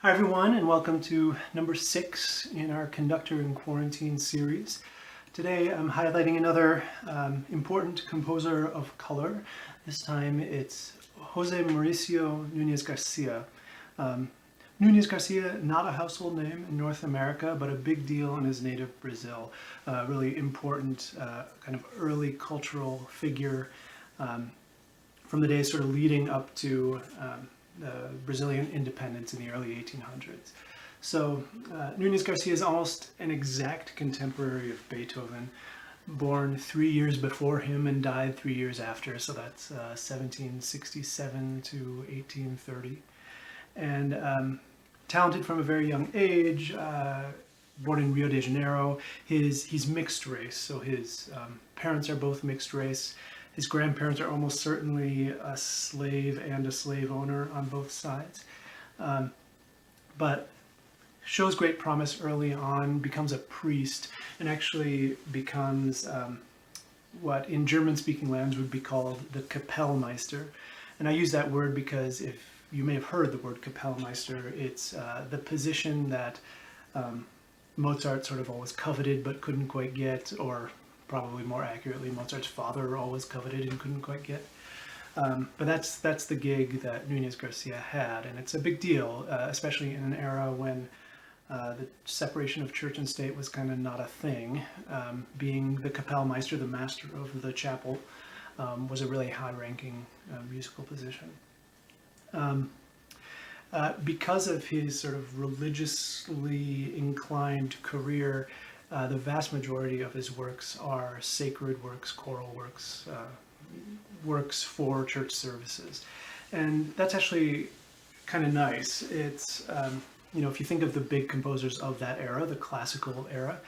Hi everyone, and welcome to number 6 in our Conductor in Quarantine series. Today I'm highlighting another important composer of color. This time it's José Maurício Nunes Garcia. Nunes Garcia, not a household name in North America, but a big deal in his native Brazil. Really important kind of early cultural figure from the days sort of leading up to Brazilian independence in the early 1800s. So Nunes Garcia is almost an exact contemporary of Beethoven, born 3 years before him and died 3 years after, so that's 1767 to 1830. And talented from a very young age, born in Rio de Janeiro. He's mixed race, so his parents are both mixed race. His grandparents are almost certainly a slave and a slave owner on both sides. But shows great promise early on, becomes a priest, and actually becomes what in German-speaking lands would be called the Kapellmeister. And I use that word because if you may have heard the word Kapellmeister, it's the position that Mozart sort of always coveted but couldn't quite get, or probably more accurately, Mozart's father always coveted and couldn't quite get. But that's the gig that Nunes Garcia had, and it's a big deal, especially in an era when the separation of church and state was kind of not a thing. Being the Kapellmeister, the master of the chapel, was a really high-ranking musical position. Because of his sort of religiously inclined career, the vast majority of his works are sacred works, choral works, works for church services. And that's actually kind of nice. It's, if you think of the big composers of that era, the classical era,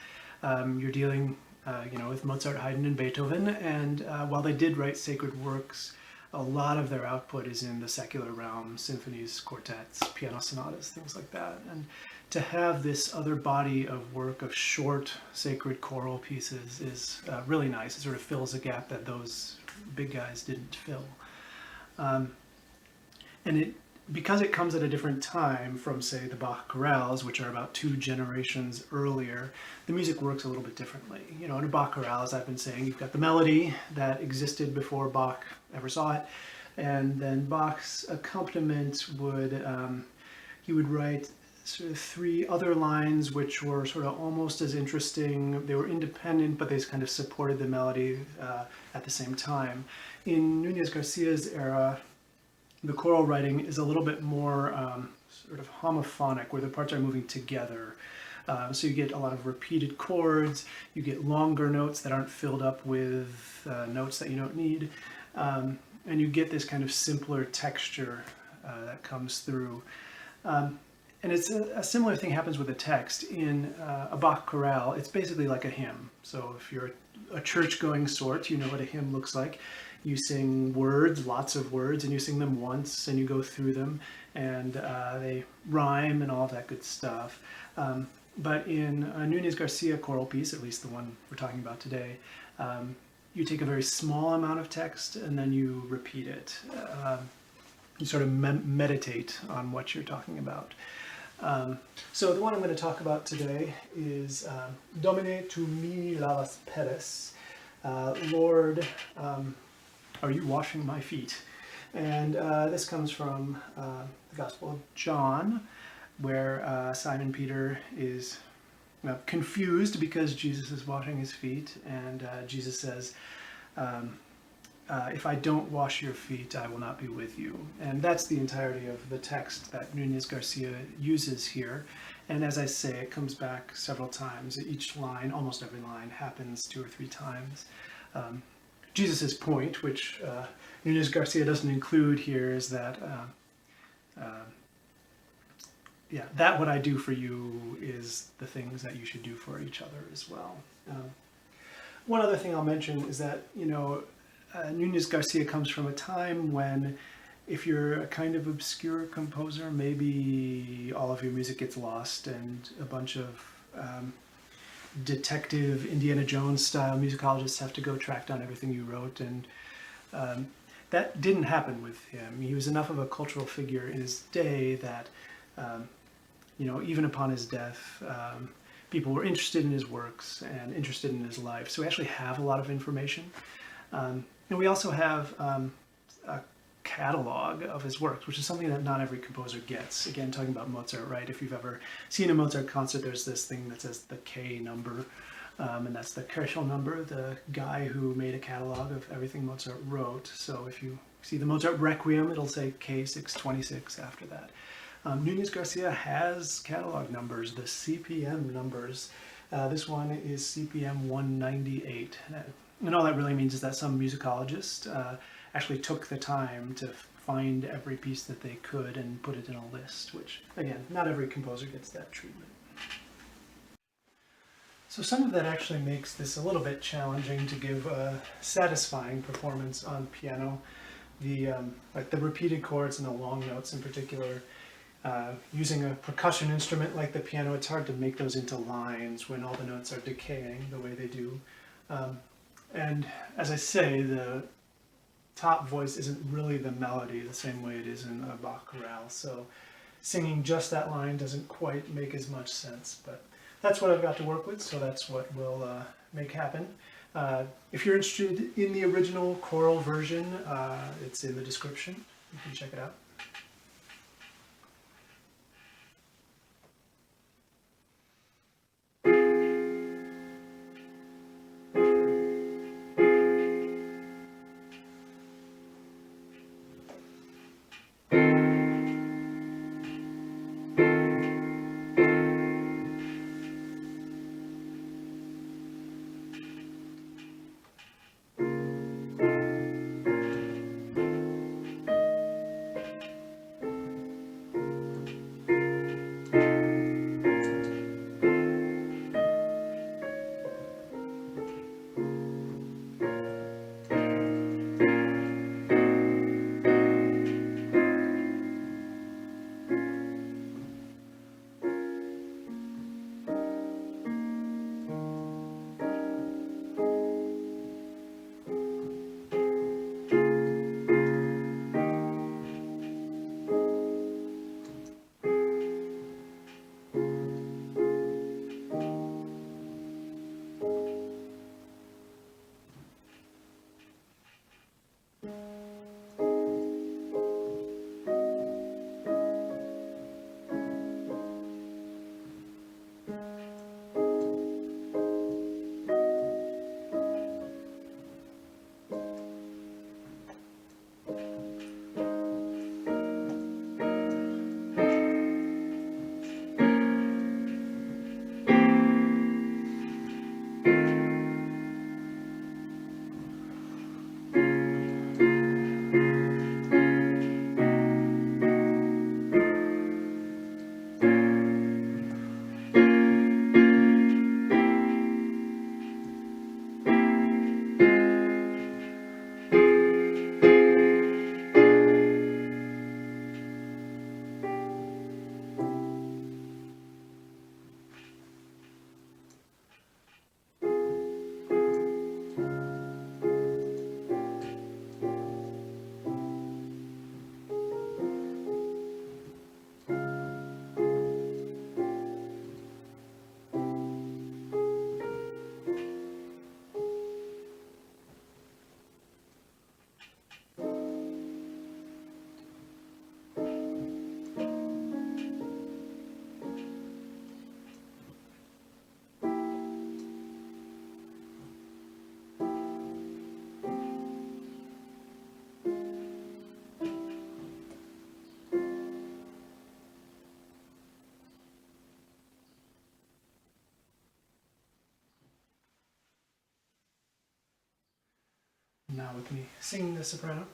you're dealing, with Mozart, Haydn, and Beethoven. And while they did write sacred works, a lot of their output is in the secular realm, symphonies, quartets, piano sonatas, things like that. And to have this other body of work of short sacred choral pieces is really nice. It sort of fills a gap that those big guys didn't fill. Because it comes at a different time from, say, the Bach chorales, which are about 2 generations earlier, the music works a little bit differently. In a Bach chorale, as I've been saying, you've got the melody that existed before Bach ever saw it, and then Bach's accompaniment he would write sort of 3 other lines which were sort of almost as interesting. They were independent, but they kind of supported the melody at the same time. In Nunes Garcia's era, the choral writing is a little bit more sort of homophonic, where the parts are moving together. So you get a lot of repeated chords, you get longer notes that aren't filled up with notes that you don't need, and you get this kind of simpler texture that comes through. And it's a similar thing happens with the text. In a Bach chorale, it's basically like a hymn. So if you're a church-going sort, you know what a hymn looks like. You sing words, lots of words, and you sing them once, and you go through them, and they rhyme and all that good stuff. But in a Nunes Garcia choral piece, at least the one we're talking about today, you take a very small amount of text, and then you repeat it. You sort of meditate on what you're talking about. So the one I'm going to talk about today is Domine, tu mihi lavas pedes. Lord, are you washing my feet? And this comes from the Gospel of John, where Simon Peter is confused because Jesus is washing his feet, and Jesus says, if I don't wash your feet, I will not be with you. And that's the entirety of the text that Nunes Garcia uses here. And as I say, it comes back several times. Each line, almost every line, happens 2 or 3 times. Jesus' point, which Nunes Garcia doesn't include here, is that that what I do for you is the things that you should do for each other as well. One other thing I'll mention is that, Nunes Garcia comes from a time when, if you're a kind of obscure composer, maybe all of your music gets lost and a bunch of detective Indiana Jones style musicologists have to go track down everything you wrote, and that didn't happen with him. He was enough of a cultural figure in his day that even upon his death, people were interested in his works and interested in his life. So we actually have a lot of information. And we also have a catalog of his works, which is something that not every composer gets. Again, talking about Mozart, right? If you've ever seen a Mozart concert, there's this thing that says the K number, and that's the Kerschel number, the guy who made a catalog of everything Mozart wrote. So if you see the Mozart Requiem, it'll say K626 after that. Nunes Garcia has catalog numbers, the CPM numbers. This one is CPM 198. And all that really means is that some musicologist actually took the time to find every piece that they could and put it in a list, which, again, not every composer gets that treatment. So some of that actually makes this a little bit challenging to give a satisfying performance on piano. Like the repeated chords and the long notes in particular, using a percussion instrument like the piano, it's hard to make those into lines when all the notes are decaying the way they do. And as I say, the top voice isn't really the melody the same way it is in a Bach chorale, so singing just that line doesn't quite make as much sense, but that's what I've got to work with, so that's what we'll make happen. If you're interested in the original choral version, it's in the description. You can check it out. Now with me singing the soprano.